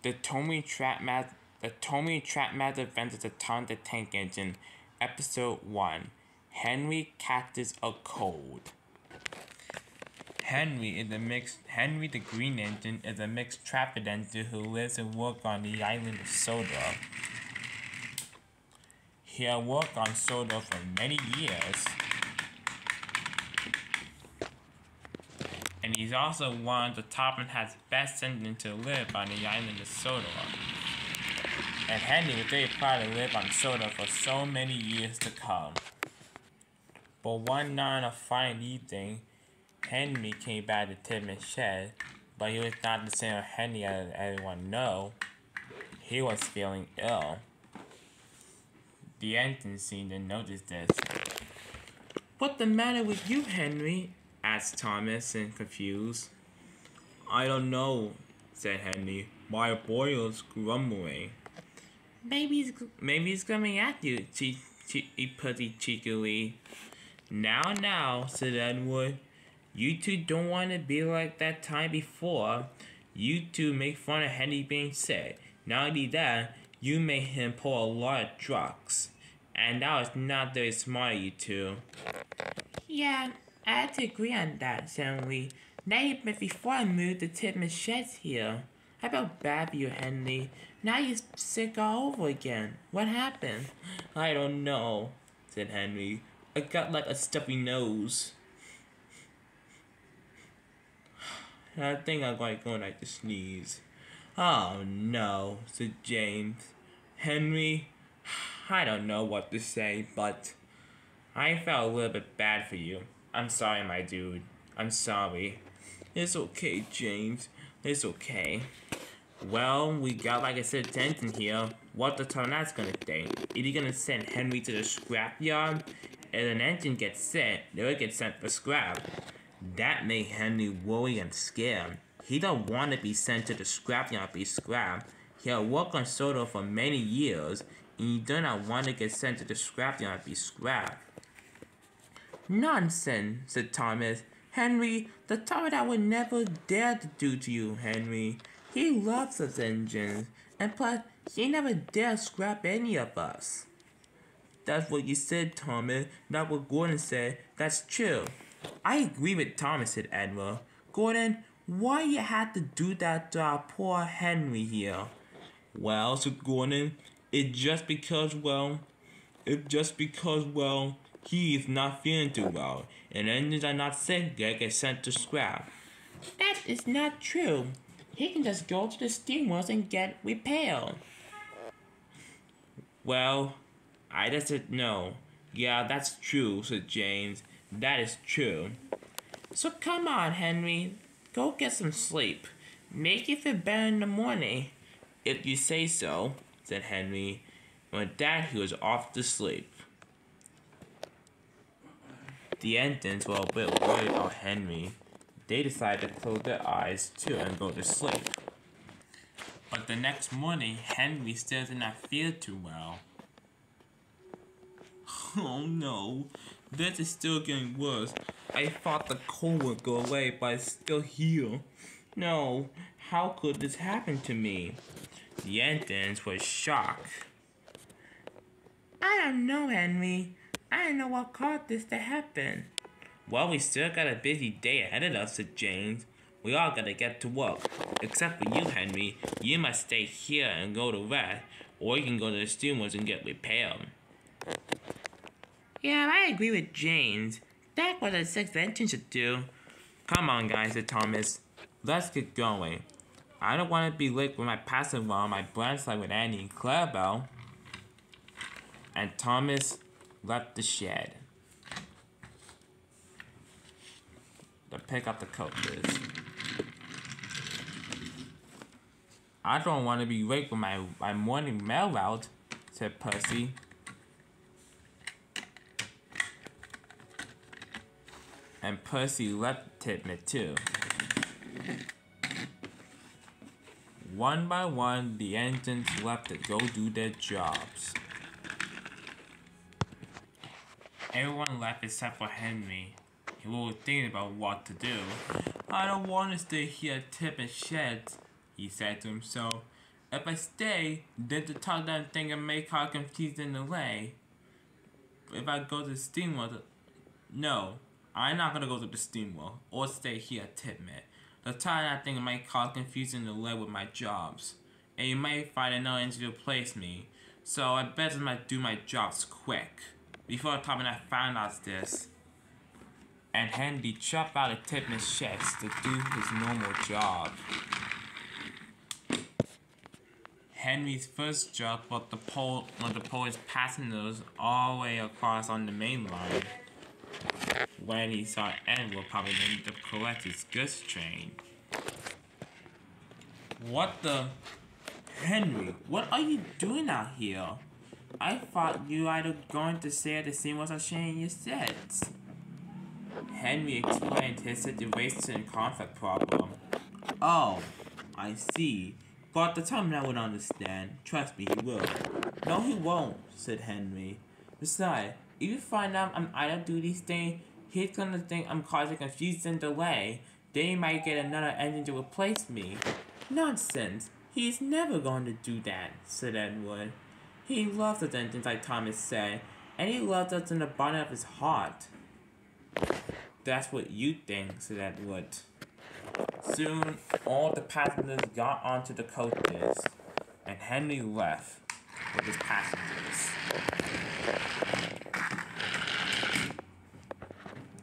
The Tomy Trackmaster invented the Tom the Tank Engine, Episode 1. Henry catches a cold. Henry the Green Engine is a mixed traffic engine who lives and works on the island of Soda. He had worked on Soda for many years. And he's also one of the top and has best engine to live on the island of Soda. And Henry was very proud to live on Soda for so many years to come. But one night on a fine evening, Henry came back to Tidman's shed, but he was not the same Henry as everyone knows. He was feeling ill. The engine seemed to notice this. "What's the matter with you, Henry?" asked Thomas, confused. "I don't know," said Henry. "My boiler's grumbling." Maybe he's coming at you," he put it cheekily. Now," said Edward. "You two don't want to be like that time before. You two make fun of Henry being sick. Not only that, you made him pull a lot of drugs. And that was not very smart of you two." "Yeah, I have to agree on that," said Henry. "Now but before I moved to Tidman's sheds here. I felt bad for you, Henry. Now you're sick all over again. What happened?" "I don't know," said Henry. "I got like a stuffy nose. I think I'm going to sneeze." "Oh no," said James. "Henry, I don't know what to say, but I felt a little bit bad for you. I'm sorry, my dude. I'm sorry." "It's okay, James. It's okay." "Well, we got, like I said, tension here. What the tornado's gonna think? Is he gonna send Henry to the scrapyard? If an engine gets sent, they'll get sent for scrap." That made Henry worry and scared. He don't want to be sent to the scrapyard to be scrapped. He had worked on Soda for many years, and he did not want to get sent to the scrapyard to be scrapped. "Nonsense," said Thomas. "Henry, the tornado would never dare to do to you, Henry. He loves us engines, and plus, he never dare scrap any of us." "That's what you said, Thomas. Not what Gordon said. That's true." "I agree with Thomas," said Edward. "Gordon, why you had to do that to our poor Henry here?" "Well," said Gordon, it's just because, he is not feeling too well, and engines are not sick, they get sent to scrap." "That is not true. He can just go to the steamworks and get repaired." "Well, I just said no." "Yeah, that's true," said James. "That is true." "So come on, Henry. Go get some sleep. Make you feel better in the morning." "If you say so," said Henry. And with that, he was off to sleep. The engines were a bit worried about Henry. They decided to close their eyes too and go to sleep. But the next morning, Henry still did not feel too well. "Oh no, this is still getting worse. I thought the cold would go away, but it's still here. No, how could this happen to me?" The engines were shocked. "I don't know, Henry. I don't know what caused this to happen." "Well, we still got a busy day ahead of us," said James. "We all gotta get to work. Except for you, Henry. You must stay here and go to rest, or you can go to the steamworks and get repaired." "Yeah, I agree with James. That's what the sixth engine should do." "Come on, guys," said Thomas. "Let's get going. I don't want to be late with my passing while my branch line with Annie and Clarabelle." And Thomas left the shed to pick up the coaches. "I don't want to be late for my morning mail route," said Percy. And Percy left Tidman too. One by one, the engines left to go do their jobs. Everyone left except for Henry. He was thinking about what to do. "I don't want to stay here at Tidman's sheds," he said to himself. If I stay, then the top down thing and may cause confusion and delay. If I go to the steamworld, no, I'm not gonna go to the steamworld or stay here at Tipmet. The top down thing might cause confusion and delay with my jobs, and you might find another entity to replace me. So I better might do my jobs quick. Before the top and I found out this, and Henry chopped out of Tipman's chest to do his normal job. Henry's first job was to pull one of the Polish passengers all the way across on the main line. When he saw Edward probably need to collect his goods train. What the? Henry, what are you doing out here? I thought you either going to say the same was a shame you said. Henry explained his situation and conflict problem. Oh, I see. But the Terminal would understand. Trust me, he will. No, he won't, said Henry. Besides, if you find out I'm out of duty staying, he's gonna think I'm causing confusion and delay. Then he might get another engine to replace me. Nonsense. He's never going to do that, said Edward. He loves his engines, like Thomas said, and he loves us in the bottom of his heart. That's what you think, said Edward. Soon, all the passengers got onto the coaches, and Henry left with his passengers.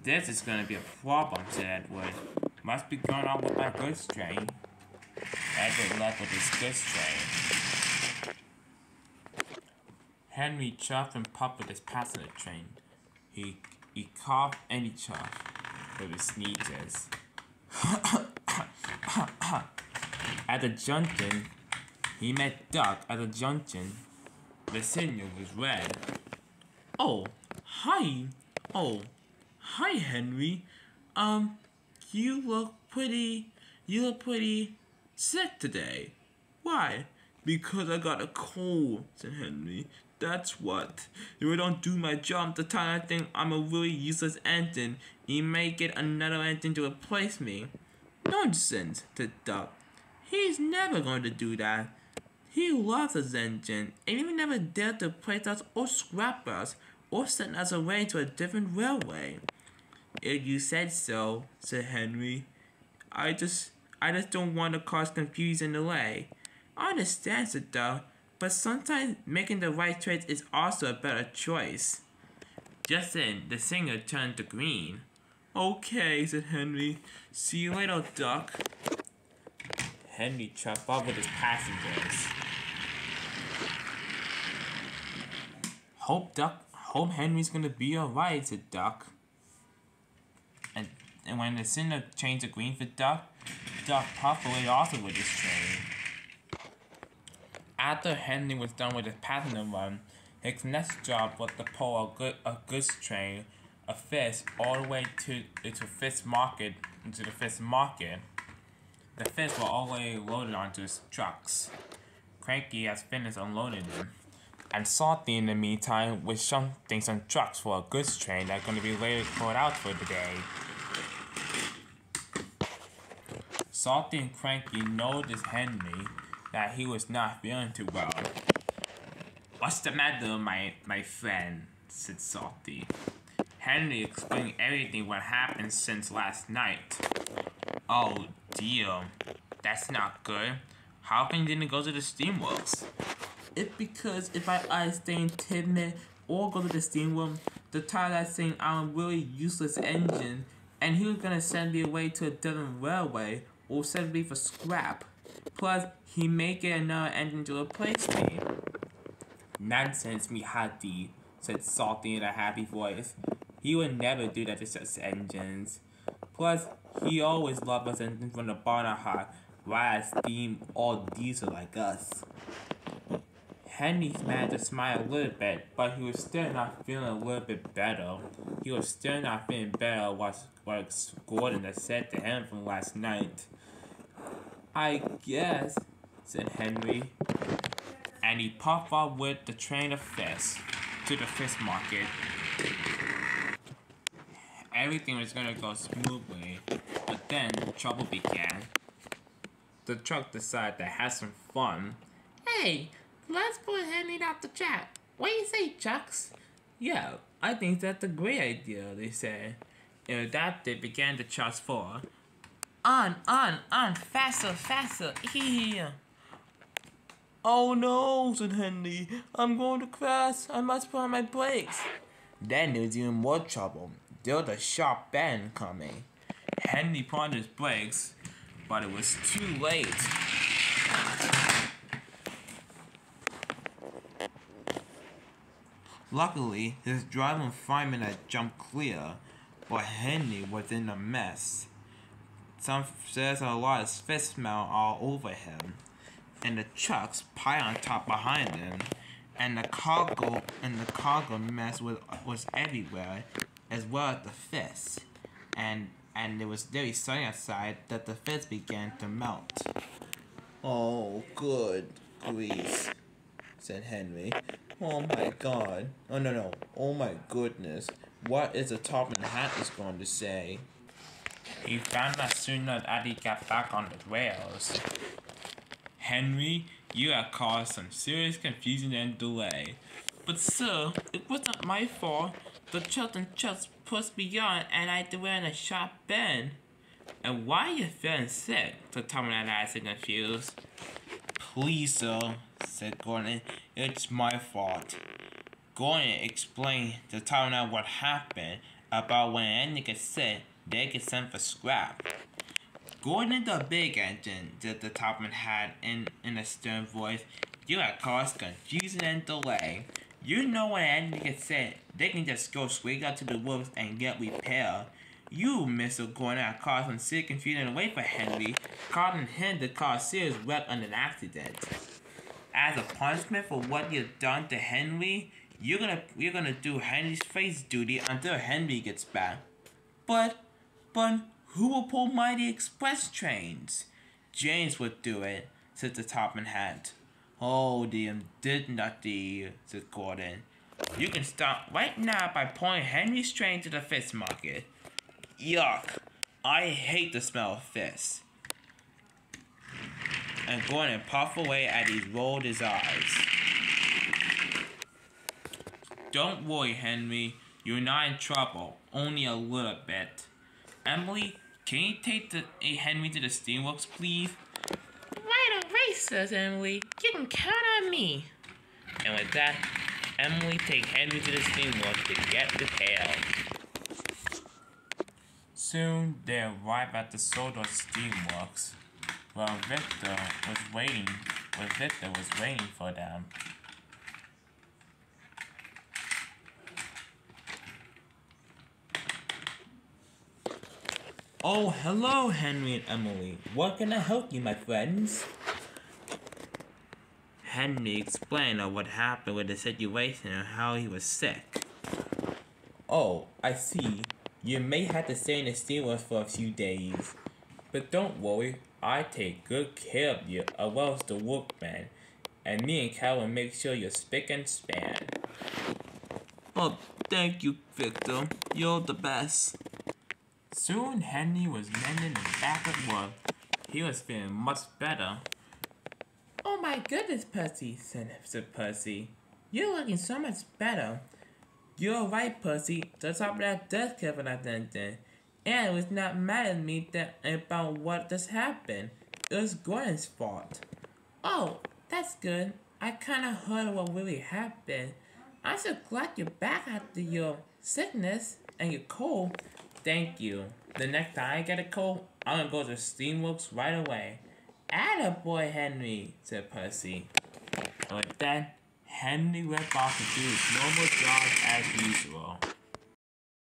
This is gonna be a problem, said Edward. Must be going on with my goods train. Edward left with his goods train. Henry chuffed and puffed with his passenger train. He coughed and he chuffed with his sneezes. At the junction, he met Duck at the junction. The signal was red. Oh, hi. Oh, hi, Henry. You look pretty sick today. Why? Because I got a cold, said Henry. That's what. If I don't do my job, the time I think I'm a really useless engine, he may get another engine to replace me. Nonsense, said Duck. He's never going to do that. He loves his engine, and he never dared to replace us or scrap us, or send us away to a different railway. If you said so, said Henry. I just don't want to cause confusion and delay. I understand, said Duck, but sometimes making the right choice is also a better choice. Just then, the singer turned to green. Okay, said Henry. See you later, Duck. Henry chuffed off with his passengers. Hope Henry's gonna be alright, said Duck. And when the singer changed to green for Duck puffed away also with his train. After Henry was done with his passenger run, his next job was to pull a goods train, a fish, all the way into the fish market. The fish were already loaded onto his trucks. Cranky has finished unloading them, and Salty in the meantime was shunting some trucks for a goods train that's going to be later pulled out for the day. Salty and Cranky noticed Henry that he was not feeling too well. What's the matter, my friend? Said Salty. Henry explained everything what happened since last night. Oh dear, that's not good. How come you didn't go to the steamworks? It's because if I stay in Tidman or go to the steamworks, the tire that's saying I'm a really useless engine, and he was gonna send me away to a different railway or send me for scrap. Plus, he may get another engine to replace me. Nonsense, Mihati, said Salty in a happy voice. He would never do that to such engines. Plus, he always loved us engines from the bottom hot, while steam or diesel like us. Henry managed to smile a little bit, but he was still not feeling a little bit better. He was still not feeling better what Gordon had said to him from last night. I guess, said Henry. And he puffed off with the train of fish to the fish market. Everything was gonna go smoothly, but then trouble began. The truck decided to have some fun Hey, let's put Henry out the chat. What do you say, Chucks? Yeah, I think that's a great idea, they said. And with that, they began to charge forward. On, faster, faster, here. Oh no, said Henry. I'm going to crash. I must put on my brakes. Then there was even more trouble. There was a sharp bend coming. Henry put on his brakes, but it was too late. Luckily, his driving fireman had jumped clear, but Henry was in a mess. There's a lot of fish smell all over him, and the trucks piled on top behind him, and the cargo mess was everywhere, as well as the fish. And it was very sunny outside that the fish began to melt. Oh, good grief, said Henry. Oh my god. Oh no. Oh my goodness. What is the Topham Hat is going to say? He found that sooner as he got back on the rails. Henry, you have caused some serious confusion and delay. But sir, it wasn't my fault. The children just pushed beyond and I had to wear in a sharp bend. And why are you feeling sick? The Topham Hat asked confused. Please, sir, said Gordon. It's my fault. Gordon explained to Topham Hat what happened about when anything gets sick, they get sent for scrap. Gordon the big engine, said the Topham Hat in a stern voice. You have caused confusion and delay. You know when anything gets sick, they can just go straight out to the woods and get repaired. You, Mr. Gordon, have caused some serious confusion away for Henry, causing him to cause serious wreck on an accident. As a punishment for what you've done to Henry, you're gonna do Henry's face duty until Henry gets back. But who will pull Mighty Express trains? James would do it, said the Topham Hat. Oh, the indignity, said Gordon. You can start right now by pulling Henry's train to the fish market. Yuck! I hate the smell of fish. And Gordon puffed away as he rolled his eyes. Don't worry, Henry. You're not in trouble. Only a little bit. Emily, can you take Henry to the steamworks, please? Right away, says Emily. You can count on me. And with that, Emily takes Henry to the steamworks to get repaired. Soon they arrived at the Soda Steamworks, where Victor was waiting for them. Oh, hello, Henry and Emily. What can I help you, my friends? Henry explained what happened with the situation and how he was sick. Oh, I see. You may have to stay in the steamworks for a few days. But don't worry, I take good care of you, as well as the workmen. And me and Cal will make sure you're spick and span. Oh, thank you, Victor. You're the best. Soon Henry was mending and back at work. He was feeling much better. Oh my goodness, Percy, said Percy. You're looking so much better. You're right, Percy. The Topham Hat does care for that then. And it was not mad at me about what just happened. It was Gordon's fault. Oh, that's good. I kinda heard what really happened. I'm so glad you're back after your sickness and your cold. Thank you. The next time I get a cold, I'm gonna go to Steamworks right away. Attaboy, Henry, said Percy. And with that, Henry went off to do his normal job as usual.